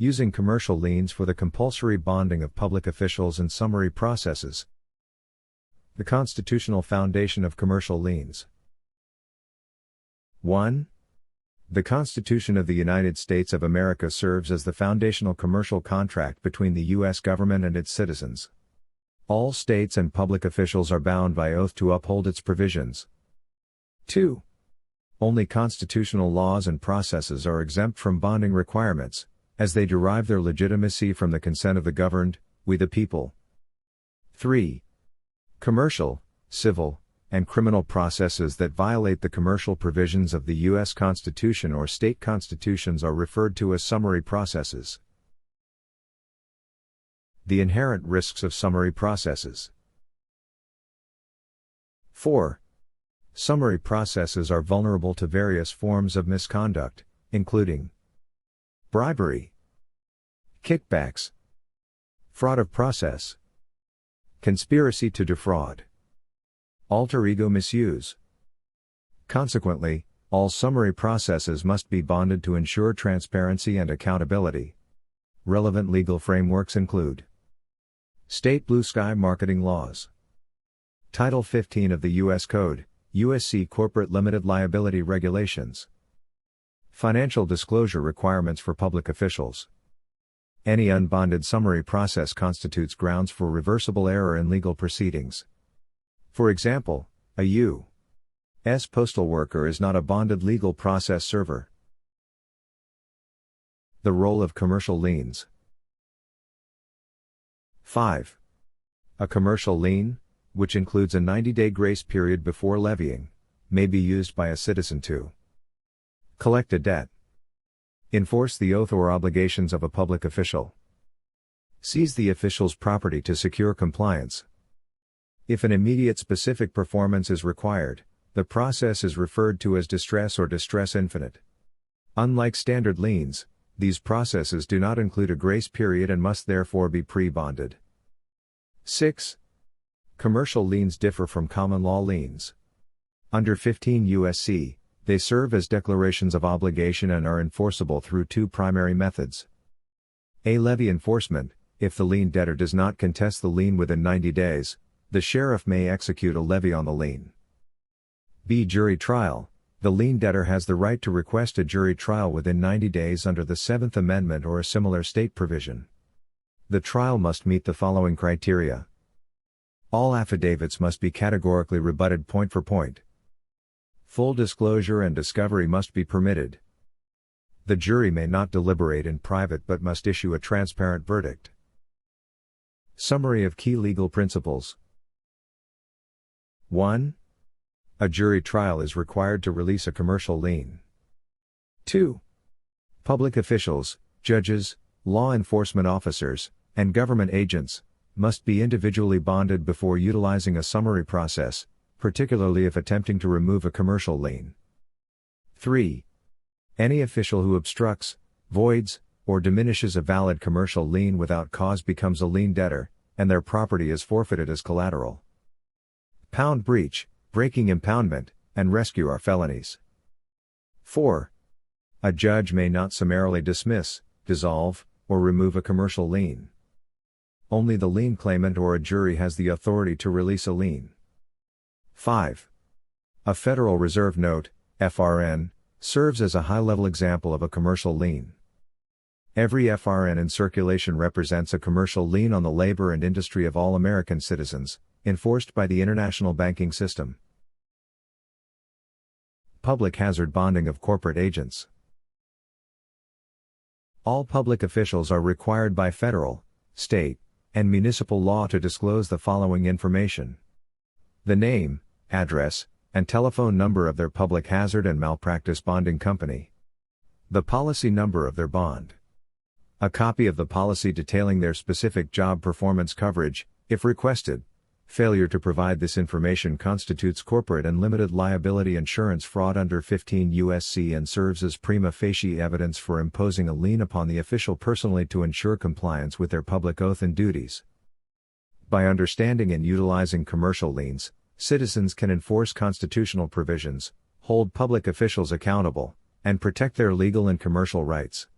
Using commercial liens for the compulsory bonding of public officials and summary processes. The constitutional foundation of commercial liens. 1. The Constitution of the United States of America serves as the foundational commercial contract between the U.S. government and its citizens. All states and public officials are bound by oath to uphold its provisions. 2. Only constitutional laws and processes are exempt from bonding requirements, as they derive their legitimacy from the consent of the governed, we the people. 3. Commercial, civil, and criminal processes that violate the commercial provisions of the U.S. Constitution or state constitutions are referred to as summary processes. The inherent risks of summary processes. 4. Summary processes are vulnerable to various forms of misconduct, including bribery, kickbacks, fraud of process, conspiracy to defraud, alter ego misuse. Consequently, all summary processes must be bonded to ensure transparency and accountability. Relevant legal frameworks include State Blue Sky Marketing Laws, Title 15 of the U.S. Code, USC Corporate Limited Liability Regulations, Financial disclosure requirements for public officials. Any unbonded summary process constitutes grounds for reversible error in legal proceedings. For example, a U.S. postal worker is not a bonded legal process server. The role of commercial liens. 5. A commercial lien, which includes a 90-day grace period before levying, may be used by a citizen to collect a debt, enforce the oath or obligations of a public official, seize the official's property to secure compliance. If an immediate specific performance is required, the process is referred to as distress or distress infinite. Unlike standard liens, these processes do not include a grace period and must therefore be pre-bonded. 6. Commercial liens differ from common law liens. Under 15 U.S.C., they serve as declarations of obligation and are enforceable through two primary methods. A. Levy enforcement. If the lien debtor does not contest the lien within 90 days, the sheriff may execute a levy on the lien. B. Jury trial. The lien debtor has the right to request a jury trial within 90 days under the 7th Amendment or a similar state provision. The trial must meet the following criteria. All affidavits must be categorically rebutted point for point. Full disclosure and discovery must be permitted. The jury may not deliberate in private but must issue a transparent verdict. Summary of key legal principles. 1. A jury trial is required to release a commercial lien. 2. Public officials, judges, law enforcement officers, and government agents must be individually bonded before utilizing a summary process, particularly if attempting to remove a commercial lien. 3. Any official who obstructs, voids, or diminishes a valid commercial lien without cause becomes a lien debtor, and their property is forfeited as collateral. Pound breach, breaking impoundment, and rescue are felonies. 4. A judge may not summarily dismiss, dissolve, or remove a commercial lien. Only the lien claimant or a jury has the authority to release a lien. 5. A Federal Reserve Note, FRN, serves as a high-level example of a commercial lien. Every FRN in circulation represents a commercial lien on the labor and industry of all American citizens, enforced by the international banking system. Public hazard bonding of corporate agents. All public officials are required by federal, state, and municipal law to disclose the following information: the name, address, and telephone number of their public hazard and malpractice bonding company, the policy number of their bond, a copy of the policy detailing their specific job performance coverage, if requested. Failure to provide this information constitutes corporate and limited liability insurance fraud under 15 U.S.C. and serves as prima facie evidence for imposing a lien upon the official personally to ensure compliance with their public oath and duties. By understanding and utilizing commercial liens, citizens can enforce constitutional provisions, hold public officials accountable, and protect their legal and commercial rights.